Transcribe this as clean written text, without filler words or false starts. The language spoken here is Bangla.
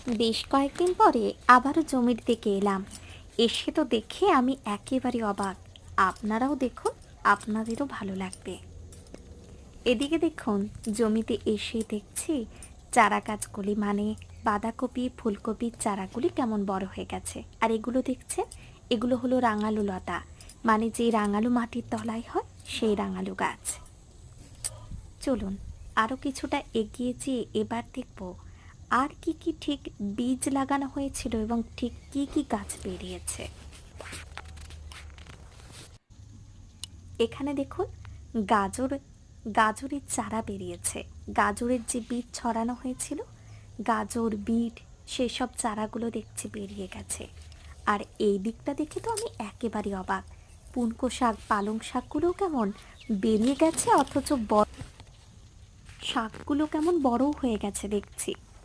বেশ কয়েকদিন পরে আবারও জমির দিকে এলাম। এসে তো দেখে আমি একেবারে অবাক। আপনারাও দেখুন, আপনাদেরও ভালো লাগবে। এদিকে দেখুন, জমিতে এসে দেখছি চারা গাছগুলি মানে বাঁধাকপি ফুলকপির চারাগুলি কেমন বড় হয়ে গেছে। আর এগুলো দেখছেন, এগুলো হলো রাঙালু লতা, মানে যে রাঙালু মাটির তলায় হয় সেই রাঙালু গাছ। চলুন আরও কিছুটা এগিয়ে যেয়ে এবার দেখব আর কি কি ঠিক বীজ লাগানো হয়েছিল এবং ঠিক কি কি গাছ বেরিয়েছে। এখানে দেখুন, গাজর গাজরের চারা বেরিয়েছে। গাজরের যে বীজ ছড়ানো হয়েছিল, গাজর বিট সেসব চারাগুলো দেখছি বেরিয়ে গেছে। আর এই দিকটা দেখে তো আমি একেবারে অবাক। পুনকো শাক পালং শাকগুলোও কেমন বেরিয়ে গেছে, অথচ শাকগুলো কেমন বড়ও হয়ে গেছে দেখছি।